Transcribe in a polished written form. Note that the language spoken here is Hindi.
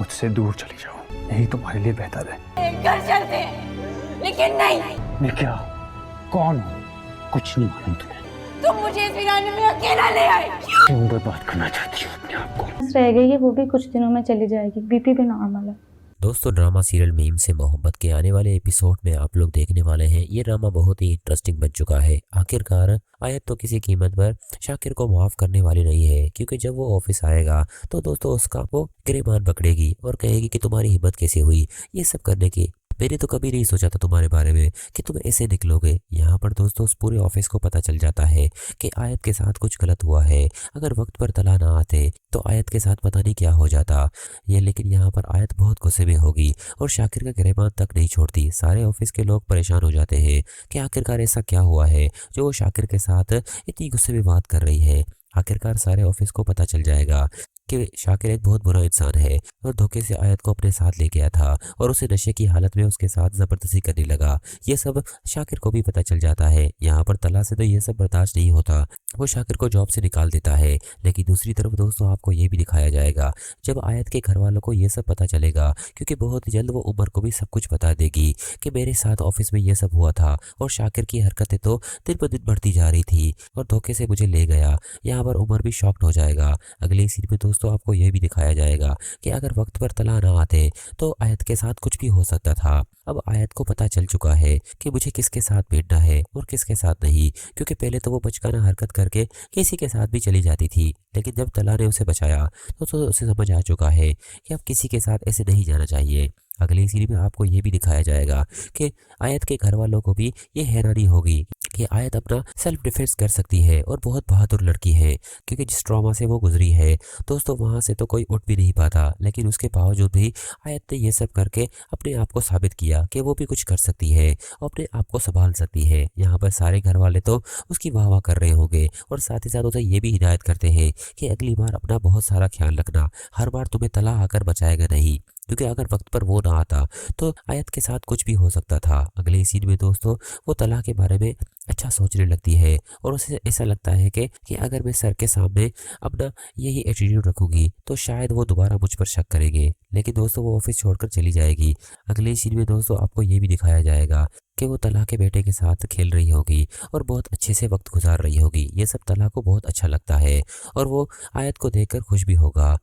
मुझसे दूर चली जाओ, यही तुम्हारे लिए बेहतर है। घर चलते हैं, लेकिन नहीं। मैं क्या, कौन हूँ? कुछ नहीं मालूम तुम्हें। तुम मुझे इस वीराने में अकेला ले आए। क्यों बर्बाद करना चाहती हो अपने आप को? रह गई, वो भी कुछ दिनों में चली जाएगी, बीपी भी नॉर्मल है। दोस्तों, ड्रामा सीरियल मीम से मोहब्बत के आने वाले एपिसोड में आप लोग देखने वाले हैं। ये ड्रामा बहुत ही इंटरेस्टिंग बन चुका है। आखिरकार आयत तो किसी कीमत पर शाकिर को माफ करने वाली नहीं है, क्योंकि जब वो ऑफिस आएगा तो दोस्तों उसका वो गिरेबान पकड़ेगी और कहेगी कि तुम्हारी हिम्मत कैसे हुई ये सब करने की। मैंने तो कभी नहीं सोचा था तुम्हारे बारे में कि तुम ऐसे निकलोगे। यहाँ पर दोस्तों उस पूरे ऑफिस को पता चल जाता है कि आयत के साथ कुछ गलत हुआ है। अगर वक्त पर तला ना आते तो आयत के साथ पता नहीं क्या हो जाता ये। लेकिन यहाँ पर आयत बहुत गुस्से में होगी और शाकिर का गिरेबान तक नहीं छोड़ती। सारे ऑफिस के लोग परेशान हो जाते हैं कि आखिरकार ऐसा क्या हुआ है जो वो शाकिर के साथ इतनी गुस्से में बात कर रही है। आखिरकार सारे ऑफिस को पता चल जाएगा कि शाकिर एक बहुत बुरा इंसान है और धोखे से आयत को अपने साथ ले गया था और उसे नशे की हालत में उसके साथ जबरदस्ती करने लगा। ये सब शाकिर को भी पता चल जाता है। यहाँ पर तला से तो ये सब बर्दाश्त नहीं होता, वो शाकिर को जॉब से निकाल देता है। लेकिन दूसरी तरफ दोस्तों आपको ये भी दिखाया जाएगा जब आयत के घर वालों को ये सब पता चलेगा, क्योंकि बहुत जल्द वो उमर को भी सब कुछ बता देगी कि मेरे साथ ऑफिस में ये सब हुआ था और शाकिर की हरकतें तो दिन ब दिन बढ़ती जा रही थी और धोखे से मुझे ले गया। यहाँ पर उमर भी शॉक्ड हो जाएगा। अगले सीन में दोस्तों आपको यह भी दिखाया जाएगा कि अगर वक्त पर तला ना आते तो आयत के साथ कुछ भी हो सकता था। अब आयत को पता चल चुका है कि मुझे किसके साथ बैठना है और किसके साथ नहीं, क्योंकि पहले तो वो बचकाना हरकत करके किसी के साथ भी चली जाती थी, लेकिन जब तला ने उसे बचाया तो उसे समझ आ चुका है कि अब किसी के साथ ऐसे नहीं जाना चाहिए। अगली सीरीज में आपको ये भी दिखाया जाएगा कि आयत के घर वालों को भी ये हैरानी होगी कि आयत अपना सेल्फ डिफेंस कर सकती है और बहुत बहादुर लड़की है, क्योंकि जिस ट्रॉमा से वो गुजरी है दोस्तों वहां से तो कोई उठ भी नहीं पाता। लेकिन उसके बावजूद भी आयत ने ये सब करके अपने आप को साबित किया कि वो भी कुछ कर सकती है और अपने आप को संभाल सकती है। यहाँ पर सारे घर वाले तो उसकी वाह वाह कर रहे होंगे और साथ ही साथ उसे ये भी हिदायत करते हैं कि अगली बार अपना बहुत सारा ख्याल रखना, हर बार तुम्हें तला आकर बचाएगा नहीं, क्योंकि अगर वक्त पर वो ना आता तो आयत के साथ कुछ भी हो सकता था। अगले सीन में दोस्तों वो तला के बारे में अच्छा सोचने लगती है और उसे ऐसा लगता है कि अगर मैं सर के सामने अपना यही एटीट्यूड रखूंगी तो शायद वो दोबारा मुझ पर शक करेंगे। लेकिन दोस्तों वो ऑफिस छोड़कर चली जाएगी। अगले सीन में दोस्तों आपको ये भी दिखाया जाएगा कि वो तला के बेटे के साथ खेल रही होगी और बहुत अच्छे से वक्त गुजार रही होगी। ये सब तला को बहुत अच्छा लगता है और वो आयत को देखकर खुश भी होगा।